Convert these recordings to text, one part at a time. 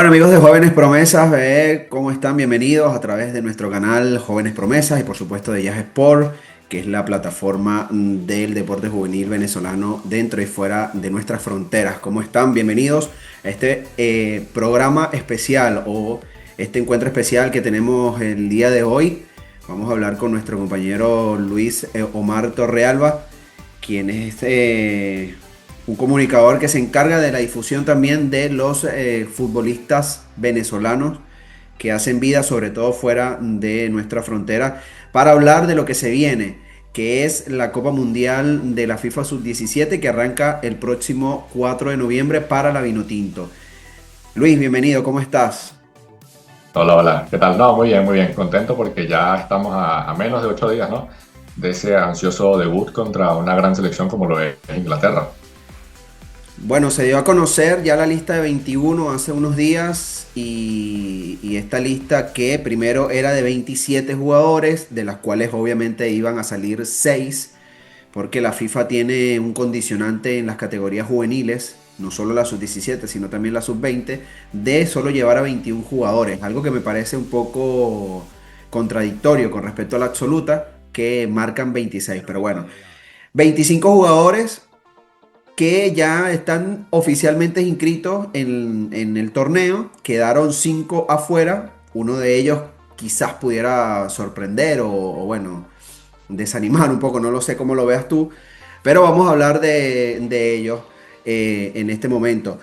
Bueno, amigos de Jóvenes Promesas, ¿cómo están? Bienvenidos a través de nuestro canal Jóvenes Promesas y por supuesto de Jazz Sport, que es la plataforma del deporte juvenil venezolano dentro y fuera de nuestras fronteras. ¿Cómo están? Bienvenidos a este programa especial o este encuentro especial que tenemos el día de hoy. Vamos a hablar con nuestro compañero Luis Omar Torrealba, quien es un comunicador que se encarga de la difusión también de los futbolistas venezolanos que hacen vida, sobre todo fuera de nuestra frontera, para hablar de lo que se viene, que es la Copa Mundial de la FIFA Sub-17 que arranca el próximo 4 de noviembre para la Vinotinto. Luis, bienvenido, ¿cómo estás? Hola, hola, ¿qué tal? No, muy bien, contento porque ya estamos a menos de 8 días, ¿no? De ese ansioso debut contra una gran selección como lo es Inglaterra. Bueno, se dio a conocer ya la lista de 21 hace unos días y esta lista que primero era de 27 jugadores, de las cuales obviamente iban a salir 6, porque la FIFA tiene un condicionante en las categorías juveniles, no solo la sub-17, sino también la sub-20, de solo llevar a 21 jugadores, algo que me parece un poco contradictorio con respecto a la absoluta, que marcan 26, pero bueno, 25 jugadores que ya están oficialmente inscritos en el torneo. Quedaron 5 afuera. Uno de ellos quizás pudiera sorprender o, bueno, desanimar un poco. No lo sé cómo lo veas tú. Pero vamos a hablar de ellos en este momento.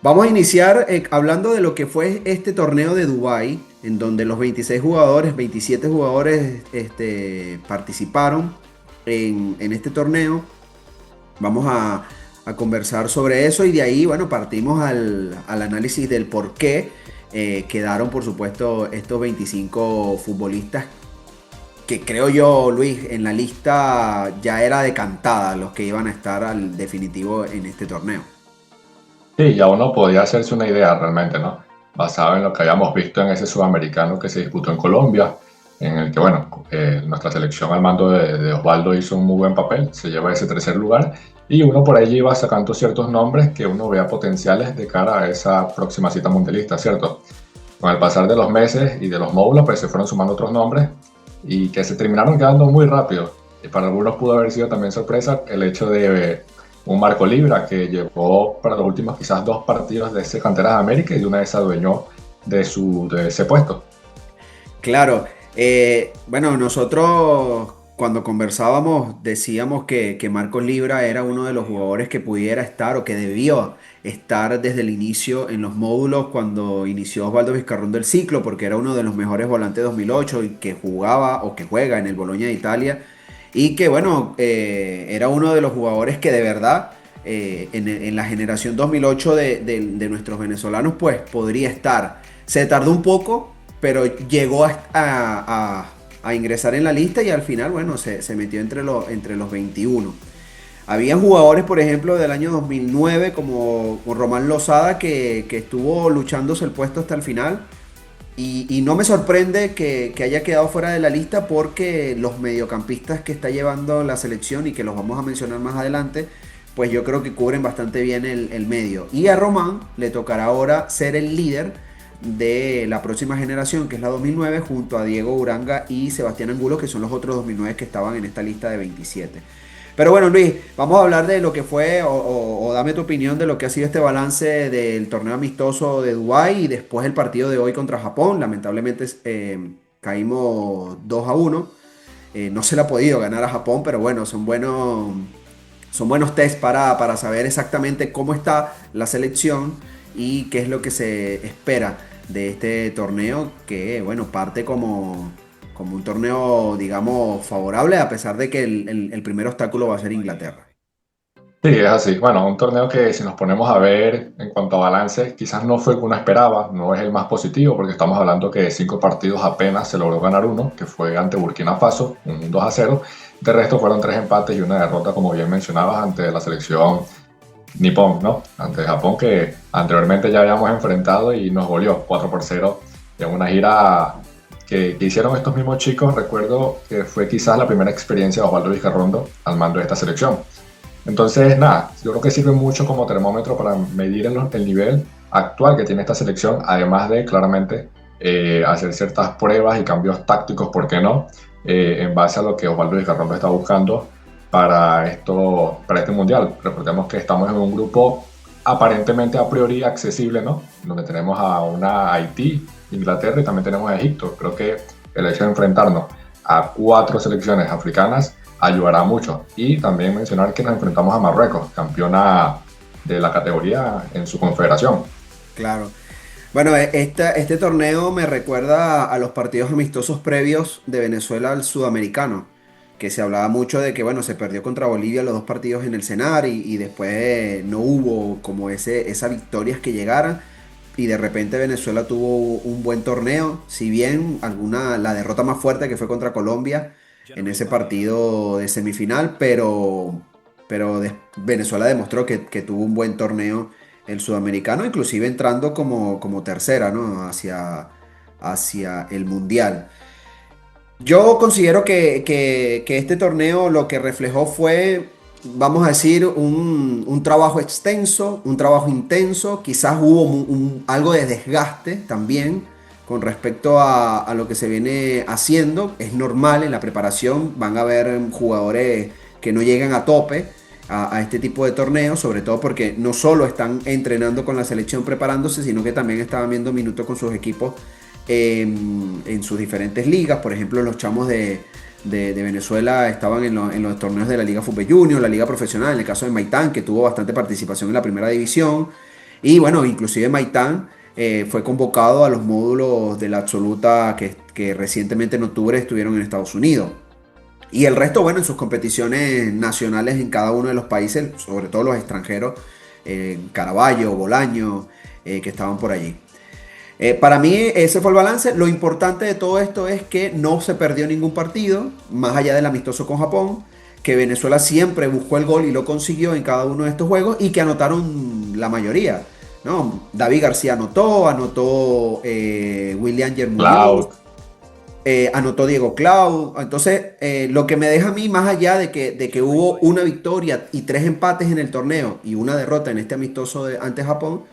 Vamos a iniciar hablando de lo que fue este torneo de Dubái, en donde los 26 jugadores, 27 jugadores participaron en este torneo. Vamos a conversar sobre eso y de ahí, bueno, partimos al análisis del por qué quedaron, por supuesto, estos 25 futbolistas que creo yo, Luis, en la lista ya era decantada los que iban a estar al definitivo en este torneo. Sí, ya uno podía hacerse una idea realmente, ¿no? Basado en lo que habíamos visto en ese sudamericano que se disputó en Colombia, en el que, bueno, nuestra selección al mando de Osvaldo hizo un muy buen papel, se lleva ese tercer lugar, y uno por allí iba sacando ciertos nombres que uno vea potenciales de cara a esa próxima cita mundialista, ¿cierto? Con el pasar de los meses y de los módulos, pues se fueron sumando otros nombres y que se terminaron quedando muy rápido. Y para algunos pudo haber sido también sorpresa el hecho de un Marco Libra que llevó para los últimos quizás 2 partidos de ese Canteras de América y de una vez se adueñó de ese puesto. Claro, bueno, nosotros cuando conversábamos decíamos que Marcos Libra era uno de los jugadores que pudiera estar o que debió estar desde el inicio en los módulos cuando inició Osvaldo Vizcarrón del ciclo, porque era uno de los mejores volantes 2008 y que jugaba o que juega en el Bologna de Italia y que bueno, era uno de los jugadores que de verdad en la generación 2008 de nuestros venezolanos pues podría estar. Se tardó un poco pero llegó a ingresar en la lista y al final, bueno, se metió entre los 21. Había jugadores, por ejemplo, del año 2009, como Román Lozada, que estuvo luchándose el puesto hasta el final. Y no me sorprende que haya quedado fuera de la lista porque los mediocampistas que está llevando la selección y que los vamos a mencionar más adelante, pues yo creo que cubren bastante bien el medio. Y a Román le tocará ahora ser el líder de la próxima generación, que es la 2009, junto a Diego Uranga y Sebastián Angulo, que son los otros 2009 que estaban en esta lista de 27. Pero bueno, Luis, vamos a hablar de lo que fue, o dame tu opinión de lo que ha sido este balance del torneo amistoso de Dubái y después el partido de hoy contra Japón. Lamentablemente caímos 2-1. No se le ha podido ganar a Japón, pero bueno, son buenos test para saber exactamente cómo está la selección y qué es lo que se espera de este torneo que, bueno, parte como un torneo, digamos, favorable a pesar de que el primer obstáculo va a ser Inglaterra. Sí, es así. Bueno, un torneo que si nos ponemos a ver en cuanto a balance, quizás no fue el que uno esperaba, no es el más positivo, porque estamos hablando que de 5 partidos apenas se logró ganar uno, que fue ante Burkina Faso, un 2-0. De resto fueron 3 empates y una derrota, como bien mencionabas, ante la selección nipón, ¿no? Ante Japón, que anteriormente ya habíamos enfrentado y nos goleó 4-0 en una gira que hicieron estos mismos chicos. Recuerdo que fue quizás la primera experiencia de Osvaldo Vizcarrondo al mando de esta selección. Entonces, nada, yo creo que sirve mucho como termómetro para medir el nivel actual que tiene esta selección, además de claramente hacer ciertas pruebas y cambios tácticos, ¿por qué no? En base a lo que Osvaldo Vizcarrondo está buscando para este mundial. Recordemos que estamos en un grupo aparentemente a priori accesible, ¿no? Donde tenemos a una Haití, Inglaterra y también tenemos a Egipto. Creo que el hecho de enfrentarnos a 4 selecciones africanas ayudará mucho. Y también mencionar que nos enfrentamos a Marruecos, campeona de la categoría en su confederación. Claro. Bueno, este torneo me recuerda a los partidos amistosos previos de Venezuela al sudamericano, que se hablaba mucho de que, bueno, se perdió contra Bolivia los dos partidos en el CENAR y después no hubo como esas victorias que llegaran y de repente Venezuela tuvo un buen torneo, si bien la derrota más fuerte que fue contra Colombia en ese partido de semifinal, pero Venezuela demostró que tuvo un buen torneo el sudamericano, inclusive entrando como tercera, ¿no? Hacia el mundial. Yo considero que este torneo lo que reflejó fue, vamos a decir, un trabajo extenso, un trabajo intenso. Quizás hubo algo de desgaste también con respecto a lo que se viene haciendo. Es normal en la preparación, van a haber jugadores que no llegan a tope a este tipo de torneos, sobre todo porque no solo están entrenando con la selección preparándose, sino que también estaban viendo minutos con sus equipos en sus diferentes ligas. Por ejemplo, los chamos de Venezuela estaban en los torneos de la Liga Fútbol Junior, la Liga Profesional, en el caso de Maitán, que tuvo bastante participación en la primera división. Y bueno, inclusive Maitán fue convocado a los módulos de la absoluta que recientemente en octubre estuvieron en Estados Unidos. Y el resto, bueno, en sus competiciones nacionales en cada uno de los países, sobre todo los extranjeros, Caraballo, Bolaño, que estaban por allí. Para mí ese fue el balance. Lo importante de todo esto es que no se perdió ningún partido, más allá del amistoso con Japón, que Venezuela siempre buscó el gol y lo consiguió en cada uno de estos juegos y que anotaron la mayoría, ¿no? David García anotó William Muñoz, Cloud. anotó Diego Clau. Entonces, lo que me deja a mí, más allá de que hubo una victoria y 3 empates en el torneo y una derrota en este amistoso ante Japón,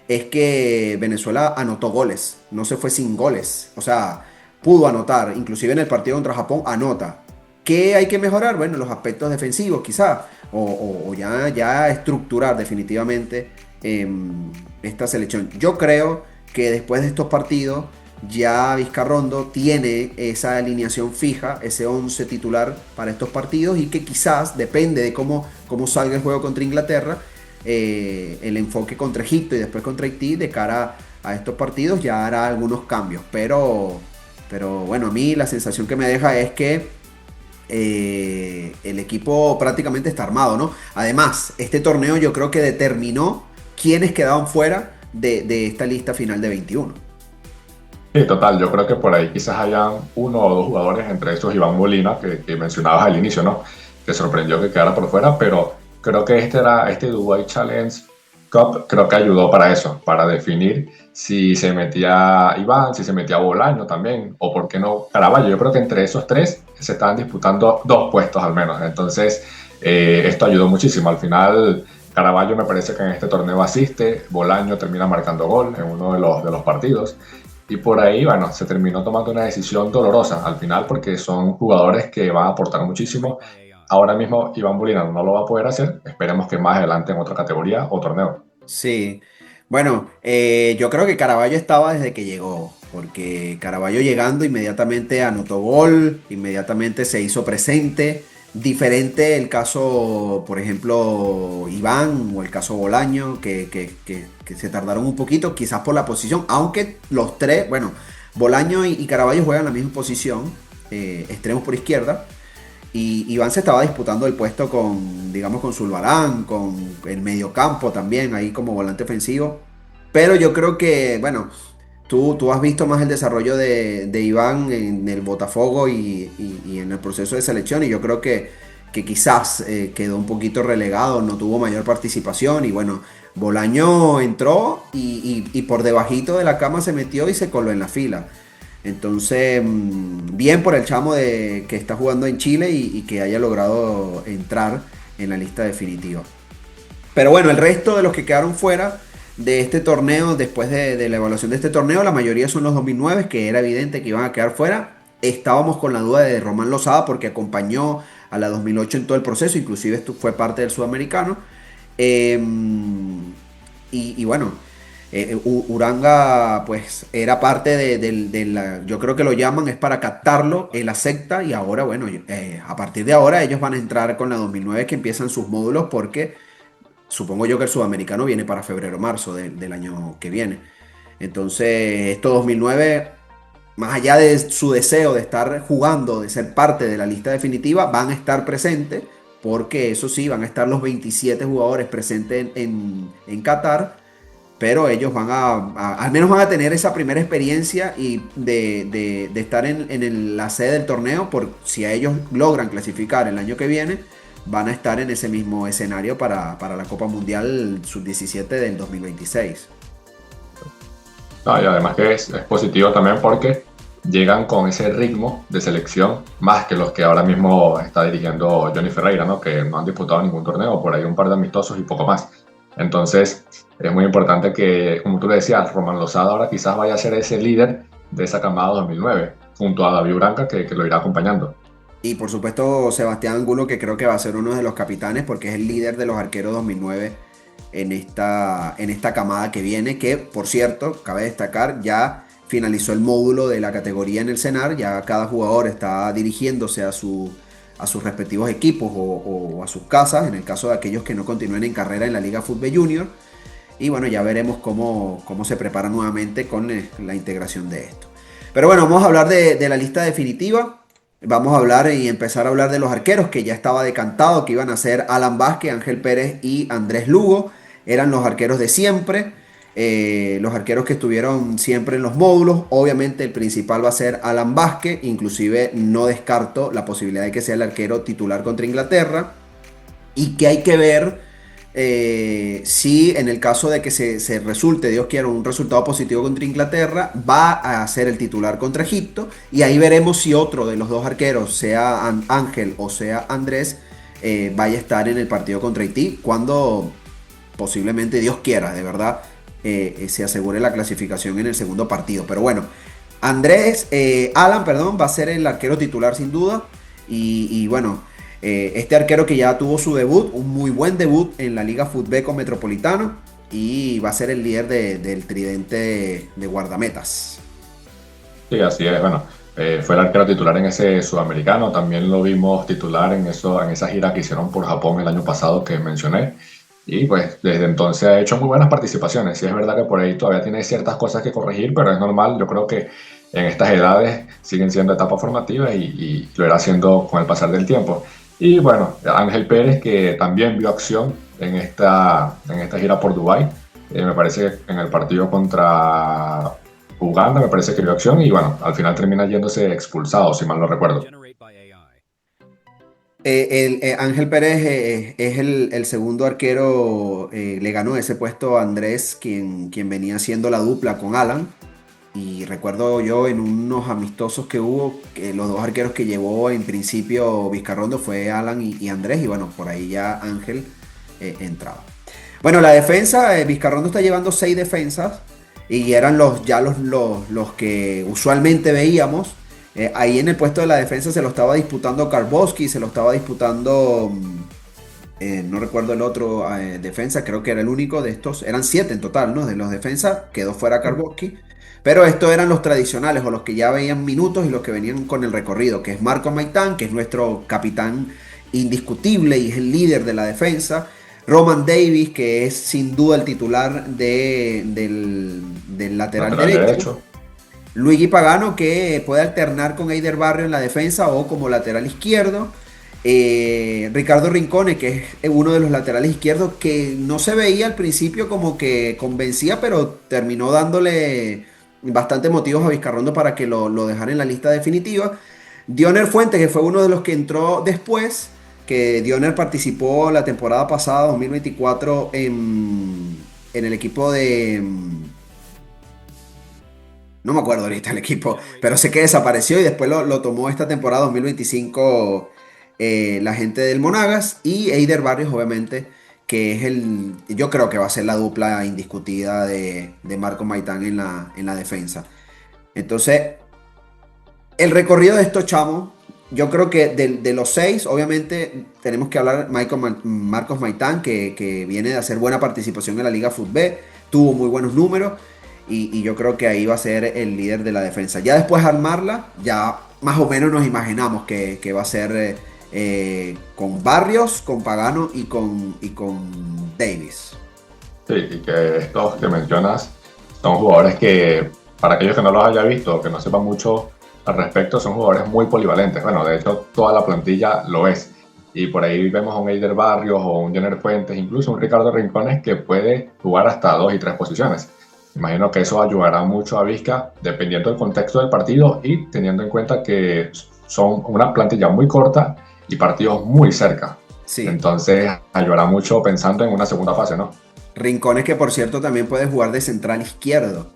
es que Venezuela anotó goles, no se fue sin goles, o sea, pudo anotar, inclusive en el partido contra Japón anota. ¿Qué hay que mejorar? Bueno, los aspectos defensivos quizás, o ya estructurar definitivamente esta selección. Yo creo que después de estos partidos ya Vizcarrondo tiene esa alineación fija, ese 11 titular para estos partidos y que quizás, depende de cómo salga el juego contra Inglaterra, el enfoque contra Egipto y después contra Haití de cara a estos partidos ya hará algunos cambios. Pero bueno, a mí la sensación que me deja es que el equipo prácticamente está armado, ¿no? Además, este torneo yo creo que determinó quiénes quedaban fuera de esta lista final de 21. Sí, total, yo creo que por ahí quizás hayan 1 o 2 jugadores, entre esos Iván Molina, que mencionabas al inicio, ¿no? Que sorprendió que quedara por fuera, pero creo que este Dubai Challenge Cup creo que ayudó para eso, para definir si se metía Iván, si se metía Bolaño también, o por qué no Caraballo. Yo creo que entre esos 3 se estaban disputando 2 puestos al menos, entonces esto ayudó muchísimo. Al final, Caraballo me parece que en este torneo asiste, Bolaño termina marcando gol en uno de los partidos. Y por ahí, bueno, se terminó tomando una decisión dolorosa al final porque son jugadores que van a aportar muchísimo. Ahora mismo Iván Molina no lo va a poder hacer. Esperemos que más adelante en otra categoría o torneo. Sí, bueno, yo creo que Caraballo estaba desde que llegó, porque Caraballo llegando inmediatamente anotó gol, inmediatamente se hizo presente. Diferente el caso, por ejemplo, Iván o el caso Bolaño, que se tardaron un poquito, quizás por la posición, aunque los tres, bueno, Bolaño y Caraballo juegan la misma posición, extremos por izquierda. Y Iván se estaba disputando el puesto con, digamos, con Zulbarán, con el mediocampo también, ahí como volante ofensivo. Pero yo creo que, bueno, tú has visto más el desarrollo de Iván en el Botafogo y en el proceso de selección. Y yo creo que quizás quedó un poquito relegado, no tuvo mayor participación. Y bueno, Bolaño entró y por debajito de la cama se metió y se coló en la fila. Entonces, bien por el chamo que está jugando en Chile y que haya logrado entrar en la lista definitiva. Pero bueno, el resto de los que quedaron fuera, de este torneo, después de la evaluación de este torneo, la mayoría son los 2009, que era evidente que iban a quedar fuera. Estábamos con la duda de Román Lozada porque acompañó a la 2008 en todo el proceso, inclusive esto fue parte del sudamericano. Eh, y bueno, Uranga pues era parte de la, yo creo que lo llaman, es para captarlo, él acepta y ahora bueno, a partir de ahora ellos van a entrar con la 2009 que empiezan sus módulos porque supongo yo que el sudamericano viene para febrero o marzo del año que viene. Entonces, esto 2009, más allá de su deseo de estar jugando, de ser parte de la lista definitiva, van a estar presentes, porque eso sí, van a estar los 27 jugadores presentes en Qatar, pero ellos van al menos van a tener esa primera experiencia y de estar la sede del torneo, por si a ellos logran clasificar el año que viene, van a estar en ese mismo escenario para la Copa Mundial Sub-17 del 2026. No, y además que es positivo también porque llegan con ese ritmo de selección más que los que ahora mismo está dirigiendo Johnny Ferreira, ¿no? Que no han disputado ningún torneo, por ahí un par de amistosos y poco más. Entonces, es muy importante que, como tú le decías, Román Lozada ahora quizás vaya a ser ese líder de esa camada 2009, junto a David Branca, que lo irá acompañando. Y por supuesto Sebastián Angulo, que creo que va a ser uno de los capitanes porque es el líder de los arqueros 2009 en esta camada que viene, que por cierto, cabe destacar, ya finalizó el módulo de la categoría en el CENAR, ya cada jugador está dirigiéndose a sus respectivos equipos o a sus casas, en el caso de aquellos que no continúen en carrera en la Liga Fútbol Junior. Y bueno, ya veremos cómo se prepara nuevamente con la integración de esto. Pero bueno, vamos a hablar de la lista definitiva. Vamos a hablar y empezar a hablar de los arqueros, que ya estaba decantado, que iban a ser Alan Vázquez, Ángel Pérez y Andrés Lugo. Eran los arqueros de siempre, los arqueros que estuvieron siempre en los módulos. Obviamente el principal va a ser Alan Vázquez, inclusive no descarto la posibilidad de que sea el arquero titular contra Inglaterra. Y que hay que ver si en el caso de que se resulte, Dios quiera, un resultado positivo contra Inglaterra, va a ser el titular contra Egipto. Y ahí veremos si otro de los dos arqueros, sea Ángel o sea Andrés, vaya a estar en el partido contra Haití, cuando posiblemente, Dios quiera, de verdad, se asegure la clasificación en el segundo partido. Pero bueno, Alan, perdón, va a ser el arquero titular sin duda. Y bueno, este arquero que ya tuvo su debut, un muy buen debut en la Liga Futbeco Metropolitano, y va a ser el líder del tridente de guardametas. Sí, así es. Bueno, fue el arquero titular en ese sudamericano. También lo vimos titular en esa gira que hicieron por Japón el año pasado que mencioné. Y pues desde entonces ha hecho muy buenas participaciones. Sí, es verdad que por ahí todavía tiene ciertas cosas que corregir, pero es normal. Yo creo que en estas edades siguen siendo etapas formativas y lo irá haciendo con el pasar del tiempo. Y bueno, Ángel Pérez, que también vio acción en esta gira por Dubái. Me parece que en el partido contra Uganda, me parece que vio acción y bueno, al final termina yéndose expulsado, si mal no recuerdo. Ángel Pérez es el segundo arquero, le ganó ese puesto a Andrés, quien venía haciendo la dupla con Alan. Y recuerdo yo en unos amistosos que hubo, que los dos arqueros que llevó en principio Vizcarrondo fue Alan y Andrés, y bueno, por ahí ya Ángel entraba. Bueno, la defensa, Vizcarrondo está llevando 6 defensas, y eran los que usualmente veíamos. Ahí en el puesto de la defensa se lo estaba disputando Karboski, se lo estaba disputando, no recuerdo el otro defensa, creo que era el único de estos, eran 7 en total, ¿no? De los defensas, quedó fuera Karboski. Pero estos eran los tradicionales, o los que ya veían minutos y los que venían con el recorrido, que es Marco Maitán, que es nuestro capitán indiscutible y es el líder de la defensa. Roman Davis, que es sin duda el titular del lateral Lateral derecho. derecho. Luigi Pagano, que puede alternar con Eider Barrio en la defensa o como lateral izquierdo. Ricardo Rincone, que es uno de los laterales izquierdos que no se veía al principio como que convencía, pero terminó dándole bastante motivos a Vizcarrondo para que lo dejara en la lista definitiva. Dioner Fuentes, que fue uno de los que entró después, que Dioner participó la temporada pasada, 2024, en el equipo de... No me acuerdo ahorita el equipo, pero sé que desapareció y después lo tomó esta temporada 2025 la gente del Monagas, y Eider Barrios, obviamente, que es yo creo que va a ser la dupla indiscutida de Marco Maitán en la defensa. Entonces, el recorrido de estos chamos, yo creo que de los seis, obviamente tenemos que hablar Marcos Maitán, que viene de hacer buena participación en la Liga Fútbol, tuvo muy buenos números y yo creo que ahí va a ser el líder de la defensa. Ya después armarla, ya más o menos nos imaginamos que va a ser con Barrios, con Pagano y con Davis. Sí, y que estos que mencionas son jugadores que, para aquellos que no los haya visto o que no sepan mucho al respecto, son jugadores muy polivalentes. Bueno, de hecho, toda la plantilla lo es. Y por ahí vemos a un Eider Barrios o un Jenner Fuentes, incluso un Ricardo Rincones que puede jugar hasta 2 y 3 posiciones. Imagino que eso ayudará mucho a Vizca, dependiendo del contexto del partido y teniendo en cuenta que son una plantilla muy corta y partidos muy cerca. Sí. Entonces, ayudará mucho pensando en una segunda fase, ¿no? Rincones que por cierto también puede jugar de central izquierdo.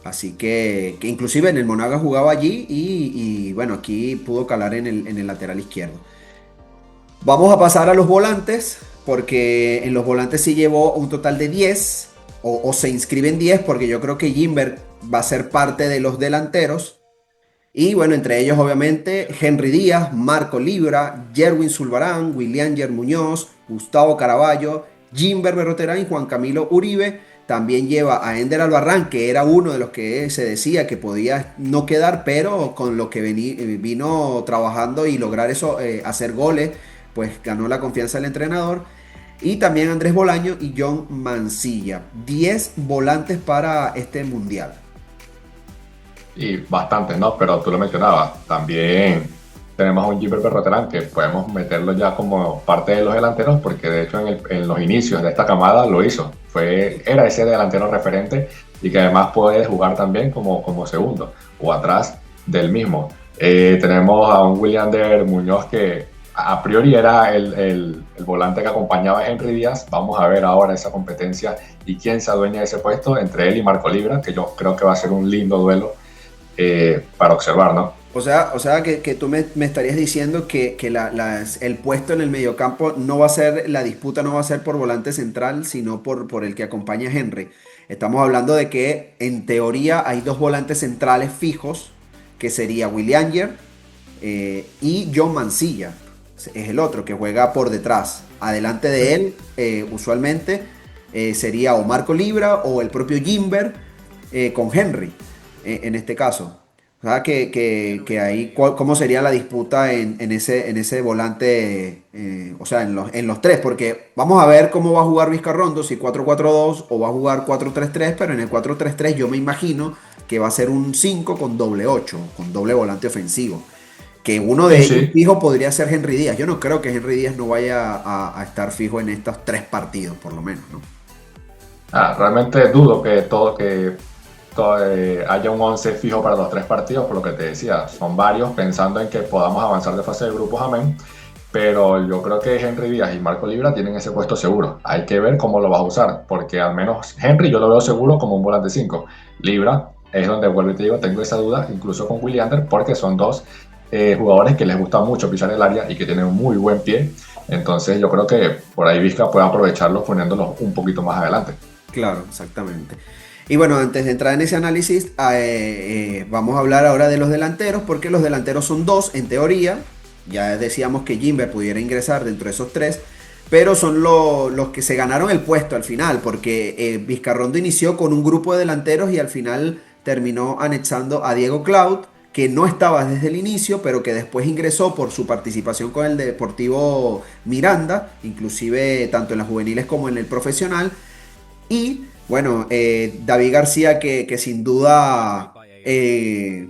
Así que inclusive en el Monaga jugaba allí y bueno, aquí pudo calar en el lateral izquierdo. Vamos a pasar a los volantes, porque en los volantes sí llevó un total de 10, o se inscriben 10, porque yo creo que Gimberg va a ser parte de los delanteros. Y bueno, entre ellos obviamente Henry Díaz, Marco Libra, Yerwin Zulbarán, William Yer Muñoz, Gustavo Caraballo, Gimberg Berroterán y Juan Camilo Uribe. También lleva a Ender Albarrán, que era uno de los que se decía que podía no quedar, pero con lo que vino trabajando y lograr eso, hacer goles, pues ganó la confianza del entrenador. Y también Andrés Bolaño y John Mancilla. 10 volantes para este mundial. Y bastantes, ¿no? Pero tú lo mencionabas, también tenemos a un Gilbert Berroterán que podemos meterlo ya como parte de los delanteros, porque de hecho en los inicios de esta camada lo hizo. Era ese delantero referente y que además puede jugar también como segundo o atrás del mismo. Tenemos a un William Der Muñoz que a priori era el volante que acompañaba a Henry Díaz. Vamos a ver ahora esa competencia y quién se adueña de ese puesto entre él y Marco Libra, que yo creo que va a ser un lindo duelo para observar, ¿no? O sea que tú me estarías diciendo que el puesto en el mediocampo no va a ser, la disputa no va a ser por volante central, sino por el que acompaña a Henry. Estamos hablando de que en teoría hay dos volantes centrales fijos, que sería William Yer y John Mancilla. Es el otro que juega por detrás. Adelante de él, usualmente, sería o Marco Libra o el propio Gimberg con Henry, en este caso. O sea, que ahí, ¿cómo sería la disputa en ese volante? O sea, en los tres, porque vamos a ver cómo va a jugar Vizcarrondo, si 4-4-2 o va a jugar 4-3-3, pero en el 4-3-3 yo me imagino que va a ser un 5 con doble 8, con doble volante ofensivo. Que uno de ellos Sí. fijo podría ser Henry Díaz. Yo no creo que Henry Díaz no vaya a estar fijo en estos 3 partidos, por lo menos, ¿no? Realmente dudo que haya un 11 fijo para los 3 partidos, por lo que te decía, son varios, pensando en que podamos avanzar de fase de grupos, amén, pero yo creo que Henry Díaz y Marco Libra tienen ese puesto seguro. Hay que ver cómo lo vas a usar, porque al menos Henry yo lo veo seguro como un volante 5. Libra es donde, vuelvo y te digo, tengo esa duda, incluso con Williander, porque son dos jugadores que les gusta mucho pisar el área y que tienen un muy buen pie. Entonces yo creo que por ahí Vizca puede aprovecharlos poniéndolos un poquito más adelante. Claro, exactamente. Y bueno, antes de entrar en ese análisis, vamos a hablar ahora de los delanteros, porque los delanteros son dos, en teoría. Ya decíamos que Gimber pudiera ingresar dentro de esos 3, pero son los que se ganaron el puesto al final, porque Vizcarrondo inició con un grupo de delanteros y al final terminó anexando a Diego Cloud, que no estaba desde el inicio, pero que después ingresó por su participación con el Deportivo Miranda, inclusive tanto en las juveniles como en el profesional. Y bueno, David García, que sin duda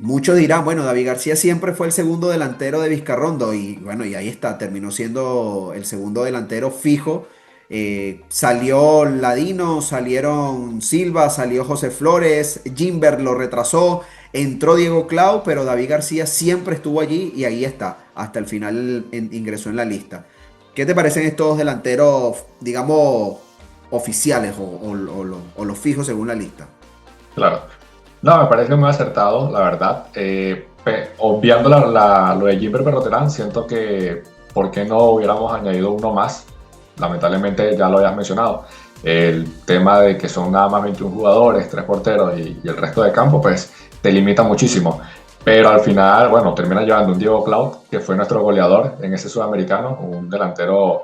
muchos dirán, bueno, David García siempre fue el segundo delantero de Vizcarrondo y bueno, y ahí está, terminó siendo el segundo delantero fijo. Salió Ladino, salieron Silva, salió José Flores, Gimber lo retrasó, entró Diego Clau, pero David García siempre estuvo allí y ahí está, hasta el final ingresó en la lista. ¿Qué te parecen estos dos delanteros, digamos, oficiales o los fijos según la lista? Claro. No, me parece muy acertado, la verdad. Obviando lo de Gilbert Berroterán, siento que ¿por qué no hubiéramos añadido uno más? lamentablemente ya lo habías mencionado, el tema de que son nada más 21 jugadores, 3 porteros y el resto del campo, pues te limita muchísimo. Pero al final, bueno, termina llevando un Diego Cloud, que fue nuestro goleador en ese sudamericano, un delantero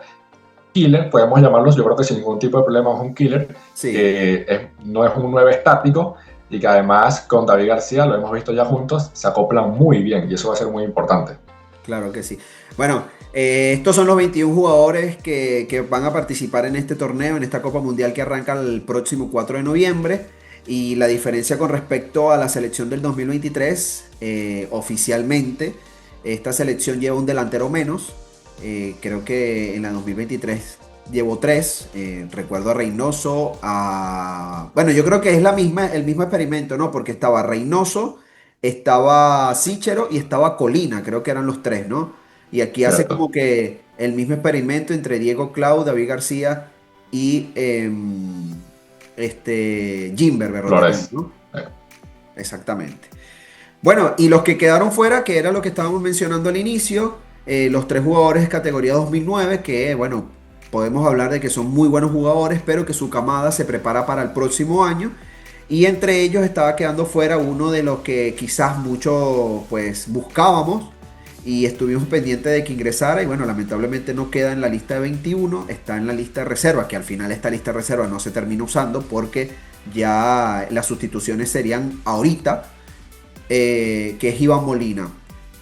killer, podemos llamarlos, yo creo que sin ningún tipo de problema es un killer, Sí, que no es un 9 estático y que además con David García, lo hemos visto ya juntos, se acoplan muy bien y eso va a ser muy importante. claro que sí. Bueno, estos son los 21 jugadores que van a participar en este torneo, en esta Copa Mundial que arranca el próximo 4 de noviembre. Y la diferencia con respecto a la selección del 2023, oficialmente, esta selección lleva un delantero menos. Creo que en la 2023 llevó tres. Recuerdo a Reynoso, a... Bueno, yo creo que es el mismo experimento, ¿no? Porque estaba Reynoso, estaba Sichero y estaba Colina, creo que eran los tres, ¿no? Y aquí hace como Cierto. que el mismo experimento entre Diego Clau, David García y Gimber Berrotelón, Flores. ¿no? Exactamente. Bueno, y los que quedaron fuera, que era lo que estábamos mencionando al inicio, los tres jugadores de categoría 2009, que bueno, podemos hablar de que son muy buenos jugadores, pero que su camada se prepara para el próximo año. Y entre ellos estaba quedando fuera uno de los que quizás mucho pues buscábamos y estuvimos pendientes de que ingresara y bueno, lamentablemente no queda en la lista de 21, está en la lista de reserva, que al final esta lista de reserva no se termina usando porque ya las sustituciones serían ahorita, que es Iván Molina.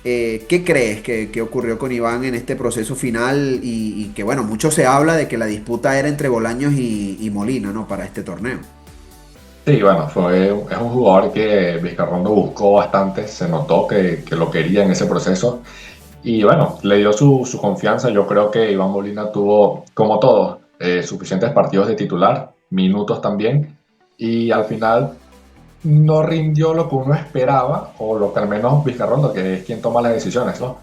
¿Qué crees que ocurrió con Iván en este proceso final? Y que bueno, mucho se habla de que la disputa era entre Bolaños y Molina, ¿no? Para este torneo. Sí, bueno, es un jugador que Vizcarrondo buscó bastante, se notó que lo quería en ese proceso y bueno, le dio su confianza. Yo creo que Iván Molina tuvo, como todos, suficientes partidos de titular, minutos también, y al final no rindió lo que uno esperaba, o lo que al menos Vizcarrondo, que es quien toma las decisiones, ¿no?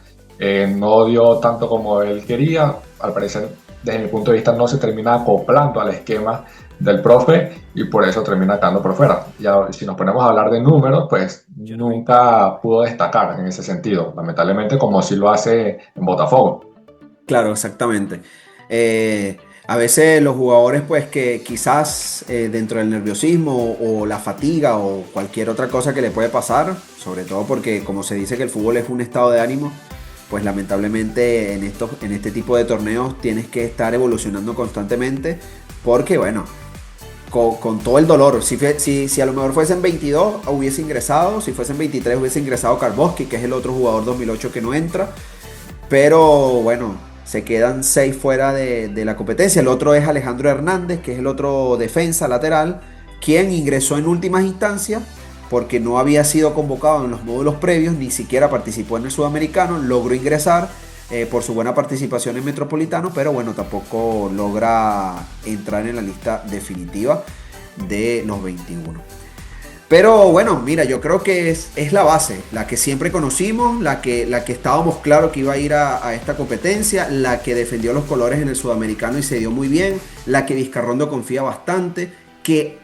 No dio tanto como él quería, al parecer, desde mi punto de vista, no se termina acoplando al esquema del profe y por eso termina quedando por fuera. Ya, si nos ponemos a hablar de números, pues nunca pudo destacar en ese sentido, lamentablemente, como si lo hace en Botafogo. Claro, exactamente. A veces los jugadores, pues que quizás dentro del nerviosismo o la fatiga o cualquier otra cosa que le puede pasar, sobre todo porque como se dice que el fútbol es un estado de ánimo, pues lamentablemente en este tipo de torneos tienes que estar evolucionando constantemente porque bueno, con todo el dolor, si a lo mejor fuesen 22 hubiese ingresado, si fuesen 23 hubiese ingresado Karboski, que es el otro jugador 2008 que no entra. Pero bueno, se quedan seis fuera de la competencia. El otro es Alejandro Hernández, que es el otro defensa lateral, quien ingresó en últimas instancias porque no había sido convocado en los módulos previos, ni siquiera participó en el sudamericano, logró ingresar por su buena participación en Metropolitano, pero bueno, tampoco logra entrar en la lista definitiva de los 21. Pero bueno, mira, yo creo que es la base, la que siempre conocimos, la que estábamos claro que iba a ir a esta competencia, la que defendió los colores en el sudamericano y se dio muy bien, la que Vizcarrondo confía bastante, que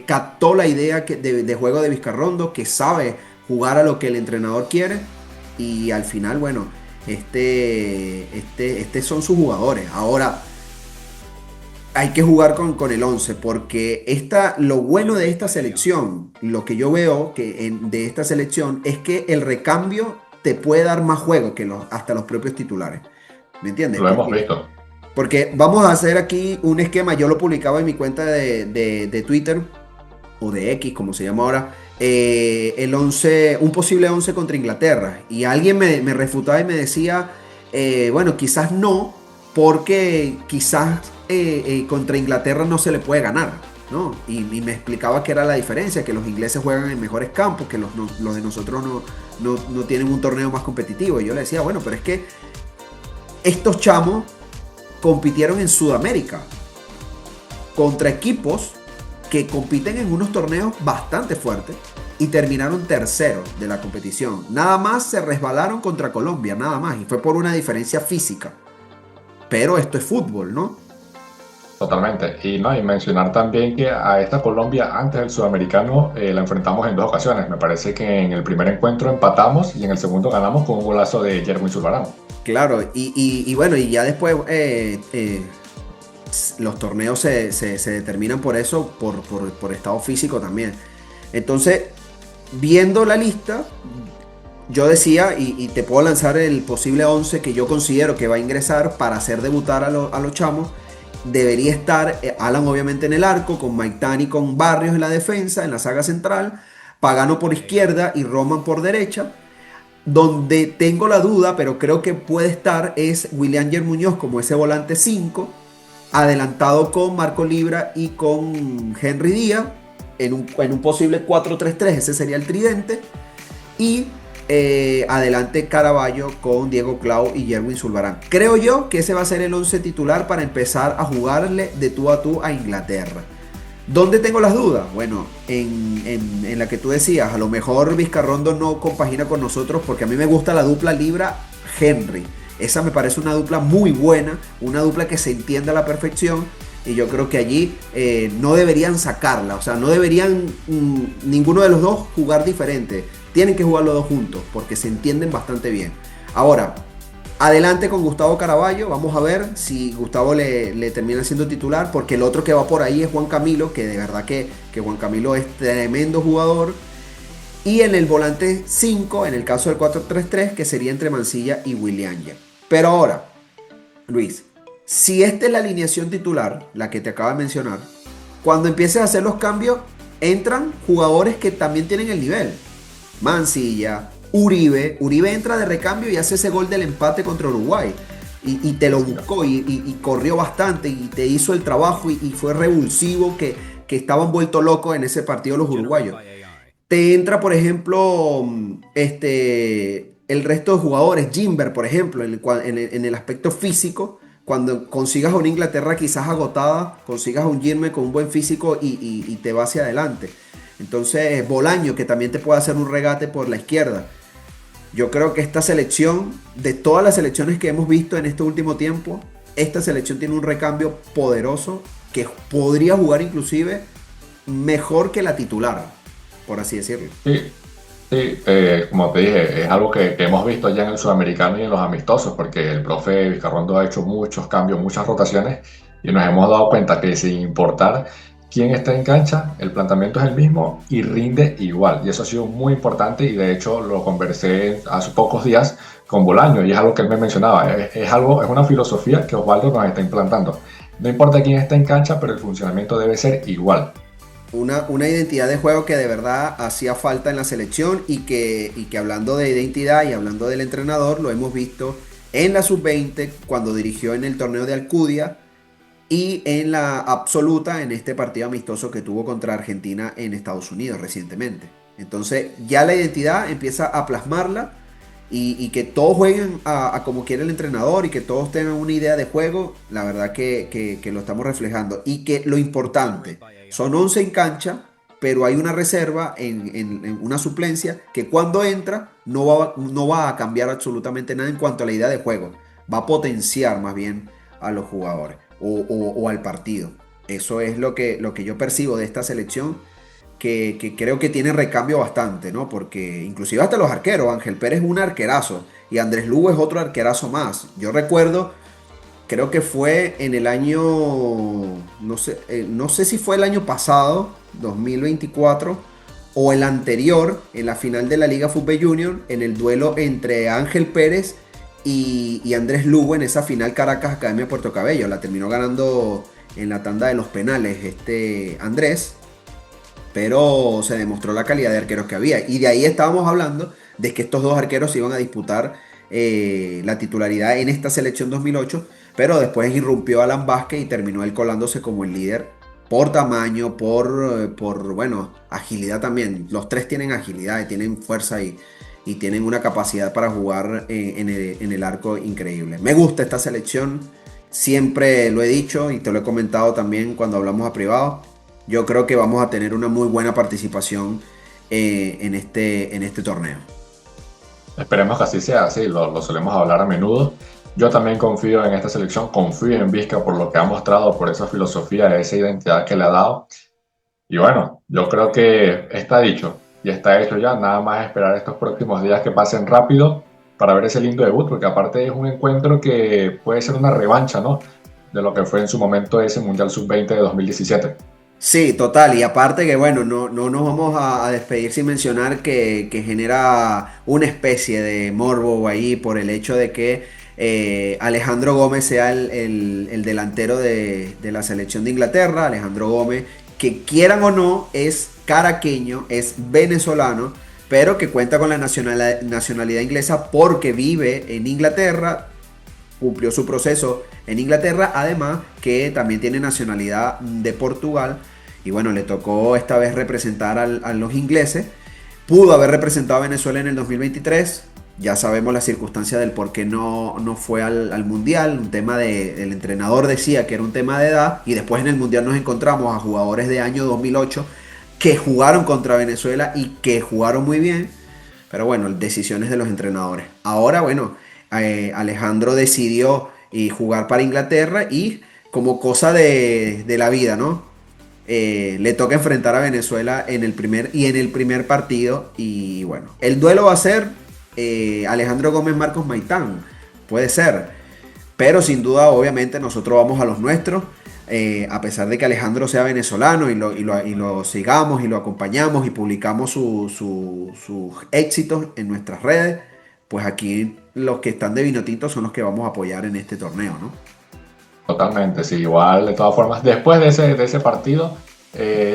captó la idea de juego de Vizcarrondo, que sabe jugar a lo que el entrenador quiere y al final, bueno, son sus jugadores. Ahora, hay que jugar con el 11 porque lo bueno de esta selección, lo que yo veo de esta selección es que el recambio te puede dar más juego que hasta los propios titulares. ¿Me entiendes? Lo hemos visto. Porque vamos a hacer aquí un esquema, yo lo publicaba en mi cuenta de Twitter o de X, como se llama ahora, el 11, un posible 11 contra Inglaterra. Y alguien me refutaba y me decía, bueno, quizás no, porque quizás contra Inglaterra no se le puede ganar, ¿no? Y me explicaba que era la diferencia, que los ingleses juegan en mejores campos, que los de nosotros no tienen un torneo más competitivo. Y yo le decía, bueno, pero es que estos chamos compitieron en Sudamérica contra equipos que compiten en unos torneos bastante fuertes y terminaron terceros de la competición. Nada más se resbalaron contra Colombia, nada más. Y fue por una diferencia física. Pero esto es fútbol, ¿no? Totalmente. Y, no, y mencionar también que a esta Colombia, antes del sudamericano, la enfrentamos en dos ocasiones. Me parece que en el primer encuentro empatamos y en el segundo ganamos con un golazo de Jeremy Zulbarán. Claro, y bueno, y ya después los torneos se determinan por eso, por estado físico también. Entonces, viendo la lista, yo decía, y te puedo lanzar el posible 11 que yo considero que va a ingresar para hacer debutar a los chamos. Debería estar Alan obviamente en el arco, con Maitani con Barrios en la defensa, en la saga central, Pagano por izquierda y Roman por derecha. Donde tengo la duda, pero creo que puede estar, es William Muñoz como ese volante 5 adelantado con Marco Libra y con Henry Díaz, en un posible 4-3-3, ese sería el tridente. Y adelante Caraballo con Diego Clau y Yerwin Zulbarán. Creo yo que ese va a ser el 11 titular para empezar a jugarle de tú a Inglaterra. ¿Dónde tengo las dudas? Bueno, en la que tú decías, a lo mejor Vizcarrondo no compagina con nosotros porque a mí me gusta la dupla Libra-Henry. Esa me parece una dupla muy buena, una dupla que se entiende a la perfección y yo creo que allí no deberían sacarla, o sea, no deberían ninguno de los dos jugar diferente. Tienen que jugar los dos juntos porque se entienden bastante bien. Ahora, adelante con Gustavo Caraballo. Vamos a ver si Gustavo le termina siendo titular. Porque el otro que va por ahí es Juan Camilo. Que de verdad que Juan Camilo es tremendo jugador. Y en el volante 5, en el caso del 4-3-3, que sería entre Mancilla y William. Pero ahora, Luis, si esta es la alineación titular, la que te acabo de mencionar, cuando empieces a hacer los cambios, entran jugadores que también tienen el nivel. Mancilla, Uribe entra de recambio y hace ese gol del empate contra Uruguay. Y te lo buscó y corrió bastante y te hizo el trabajo y fue revulsivo que estaban vueltos locos en ese partido los uruguayos. Te entra, por ejemplo, el resto de jugadores, Jimber, por ejemplo, en el aspecto físico, cuando consigas a una Inglaterra quizás agotada, consigas a un Jimber con un buen físico y te va hacia adelante. Entonces, Bolaño, que también te puede hacer un regate por la izquierda. Yo creo que esta selección, de todas las selecciones que hemos visto en este último tiempo, esta selección tiene un recambio poderoso que podría jugar inclusive mejor que la titular, por así decirlo. Sí, sí, como te dije, es algo que hemos visto ya en el sudamericano y en los amistosos, porque el profe Vizcarrondo ha hecho muchos cambios, muchas rotaciones, y nos hemos dado cuenta que sin importar quién está en cancha, el planteamiento es el mismo y rinde igual. Y eso ha sido muy importante y de hecho lo conversé hace pocos días con Bolaño y es algo que él me mencionaba. Es una filosofía que Osvaldo nos está implantando. No importa quién está en cancha, pero el funcionamiento debe ser igual. Una identidad de juego que de verdad hacía falta en la selección y que hablando de identidad y hablando del entrenador, lo hemos visto en la sub-20 cuando dirigió en el torneo de Alcudia y en la absoluta en este partido amistoso que tuvo contra Argentina en Estados Unidos recientemente. Entonces ya la identidad empieza a plasmarla y que todos jueguen a como quiere el entrenador y que todos tengan una idea de juego, la verdad que lo estamos reflejando. Y que lo importante, son 11 en cancha, pero hay una reserva en una suplencia que cuando entra no va a cambiar absolutamente nada en cuanto a la idea de juego. Va a potenciar más bien a los jugadores o al partido. Eso es lo que yo percibo de esta selección que creo que tiene recambio bastante, ¿no? Porque inclusive hasta los arqueros, Ángel Pérez es un arquerazo y Andrés Lugo es otro arquerazo más. Yo recuerdo, creo que fue en el año, no sé si fue el año pasado, 2024, o el anterior, en la final de la Liga Fútbol Junior, en el duelo entre Ángel Pérez y Andrés Lugo en esa final Caracas Academia Puerto Cabello. La terminó ganando en la tanda de los penales Andrés, pero se demostró la calidad de arqueros que había. Y de ahí estábamos hablando de que estos dos arqueros iban a disputar la titularidad en esta selección 2008, pero después irrumpió Alan Vázquez y terminó él colándose como el líder por tamaño, bueno, agilidad también. Los tres tienen agilidad y tienen fuerza y tienen una capacidad para jugar en el arco increíble. Me gusta esta selección, siempre lo he dicho y te lo he comentado también cuando hablamos a privado. Yo creo que vamos a tener una muy buena participación en este torneo. Esperemos que así sea, sí, lo solemos hablar a menudo. Yo también confío en esta selección, confío en Vizca por lo que ha mostrado, por esa filosofía, esa identidad que le ha dado. Y bueno, yo creo que está dicho y está hecho ya. Nada más esperar estos próximos días que pasen rápido para ver ese lindo debut, porque aparte es un encuentro que puede ser una revancha, ¿no? De lo que fue en su momento ese Mundial Sub-20 de 2017. Sí, total. Y aparte que, bueno, no nos vamos a despedir sin mencionar que genera una especie de morbo ahí por el hecho de que Alejandro Gómez sea el delantero de la selección de Inglaterra. Alejandro Gómez, que quieran o no, es caraqueño, es venezolano, pero que cuenta con la nacionalidad inglesa porque vive en Inglaterra, cumplió su proceso en Inglaterra, además que también tiene nacionalidad de Portugal y bueno, le tocó esta vez representar a los ingleses. Pudo haber representado a Venezuela en el 2023. Ya sabemos la circunstancia del por qué no fue al Mundial. Un tema el entrenador decía que era un tema de edad. Y después en el Mundial nos encontramos a jugadores de año 2008 que jugaron contra Venezuela y que jugaron muy bien. Pero bueno, decisiones de los entrenadores. Ahora, bueno, Alejandro decidió jugar para Inglaterra y como cosa de la vida, ¿no? Le toca enfrentar a Venezuela en el primer partido. Y bueno, el duelo va a ser Alejandro Gómez Marcos Maitán. Puede ser. Pero sin duda, obviamente, nosotros vamos a los nuestros. A pesar de que Alejandro sea venezolano y lo sigamos y lo acompañamos y publicamos sus éxitos en nuestras redes, pues aquí los que están de Vinotinto son los que vamos a apoyar en este torneo, ¿no? Totalmente, sí, igual de todas formas, después de ese partido,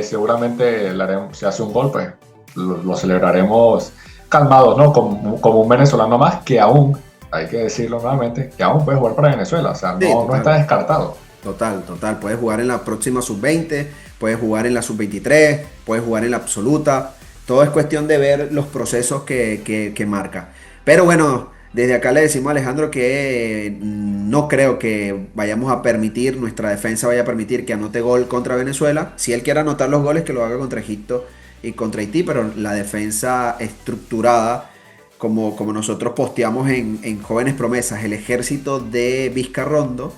seguramente si hace un gol, pues lo celebraremos calmados, ¿no? Como un venezolano más que aún, hay que decirlo nuevamente, que aún puede jugar para Venezuela, o sea, Sí, no está total. descartado. Total. Puedes jugar en la próxima sub-20, puedes jugar en la sub-23, puedes jugar en la absoluta. Todo es cuestión de ver los procesos que marca. Pero bueno, desde acá le decimos a Alejandro que no creo que vayamos a permitir, nuestra defensa vaya a permitir que anote gol contra Venezuela. Si él quiere anotar los goles, que lo haga contra Egipto y contra Haití, pero la defensa estructurada, como nosotros posteamos en Jóvenes Promesas, el ejército de Vizcarrondo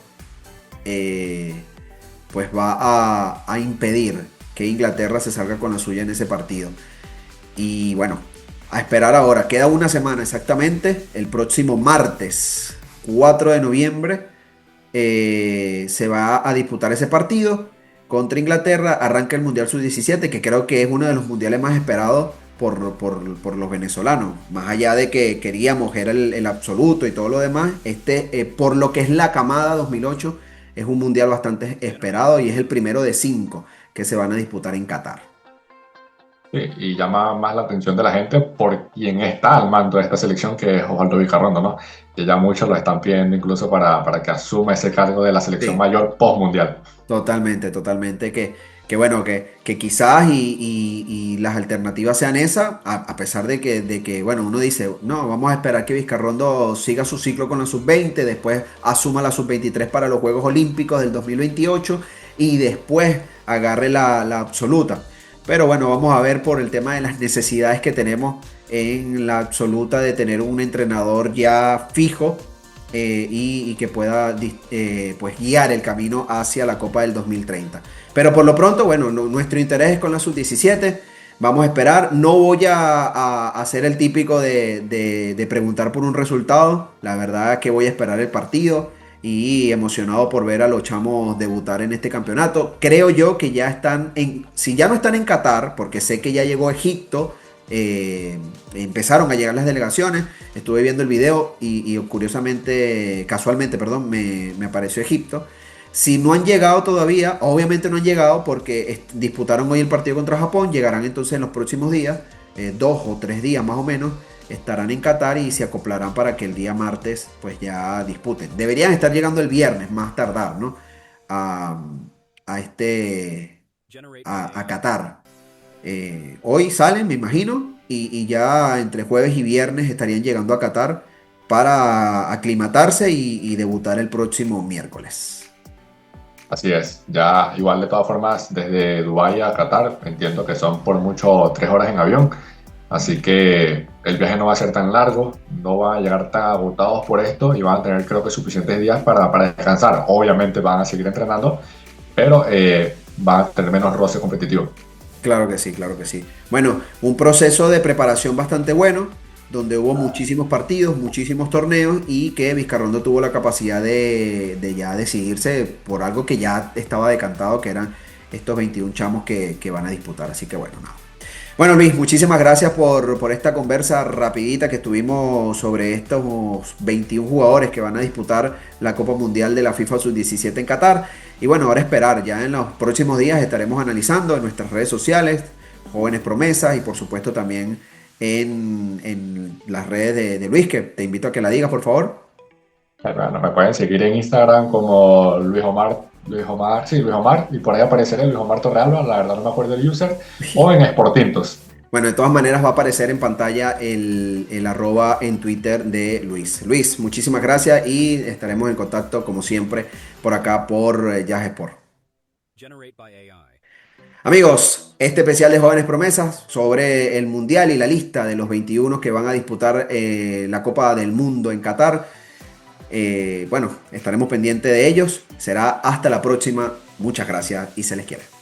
eh, pues va a impedir que Inglaterra se salga con la suya en ese partido. Y bueno, a esperar ahora. Queda una semana exactamente. El próximo martes 4 de noviembre se va a disputar ese partido contra Inglaterra. Arranca el Mundial Sub-17, que creo que es uno de los mundiales más esperados por los venezolanos. Más allá de que queríamos, era el absoluto y todo lo demás, por lo que es la camada 2008, es un mundial bastante esperado y es el primero de 5 que se van a disputar en Qatar. Sí, y llama más la atención de la gente por quien está al mando de esta selección, que es Osvaldo Vizcarrondo, ¿no? Que ya muchos lo están pidiendo incluso para que asuma ese cargo de la selección Sí, mayor post-mundial. totalmente. Que bueno, que quizás y las alternativas sean esas, a pesar de que, bueno, uno dice, no, vamos a esperar que Vizcarrondo siga su ciclo con la sub-20, después asuma la sub-23 para los Juegos Olímpicos del 2028 y después agarre la absoluta. Pero bueno, vamos a ver por el tema de las necesidades que tenemos en la absoluta de tener un entrenador ya fijo y que pueda pues guiar el camino hacia la Copa del 2030. Pero por lo pronto, bueno, nuestro interés es con la sub-17. Vamos a esperar. No voy a hacer el típico de preguntar por un resultado. La verdad que voy a esperar el partido y emocionado por ver a los chamos debutar en este campeonato. Creo yo que ya están si ya no están en Qatar, porque sé que ya llegó Egipto, empezaron a llegar las delegaciones, estuve viendo el video y curiosamente, casualmente, perdón, me apareció Egipto. Si no han llegado todavía, obviamente no han llegado porque disputaron hoy el partido contra Japón, llegarán entonces en los próximos días, 2 o 3 días más o menos, estarán en Qatar y se acoplarán para que el día martes pues ya disputen. Deberían estar llegando el viernes, más tardar, ¿no? A, a este, a Qatar. Hoy salen, me imagino, y ya entre jueves y viernes estarían llegando a Qatar para aclimatarse y debutar el próximo miércoles. Así es, ya igual de todas formas desde Dubái a Qatar, entiendo que son por mucho 3 horas en avión, Así que el viaje no va a ser tan largo, no van a llegar tan agotados por esto y van a tener creo que suficientes días para descansar. Obviamente van a seguir entrenando, pero van a tener menos roce competitivo. Claro que sí, claro que sí. Bueno, un proceso de preparación bastante bueno, donde hubo muchísimos partidos, muchísimos torneos y que Vizcarrondo tuvo la capacidad de ya decidirse por algo que ya estaba decantado, que eran estos 21 chamos que van a disputar. Así que bueno, nada. Bueno, Luis, muchísimas gracias por esta conversa rapidita que tuvimos sobre estos 21 jugadores que van a disputar la Copa Mundial de la FIFA Sub-17 en Qatar. Y bueno, ahora esperar, ya en los próximos días estaremos analizando en nuestras redes sociales, Jóvenes Promesas y por supuesto también en las redes de Luis, que te invito a que la digas, por favor. Bueno, me pueden seguir en Instagram como Luis Omar, sí, Luis Omar, y por ahí apareceré Luis Omar Torrealba, la verdad no me acuerdo el user, o en Sportintos. Bueno, de todas maneras va a aparecer en pantalla el arroba en Twitter de Luis. Luis, muchísimas gracias y estaremos en contacto como siempre por acá por Jazz Sport. Amigos, este especial de Jóvenes Promesas sobre el Mundial y la lista de los 21 que van a disputar la Copa del Mundo en Qatar. Bueno, estaremos pendientes de ellos. Será hasta la próxima. Muchas gracias y se les quiere.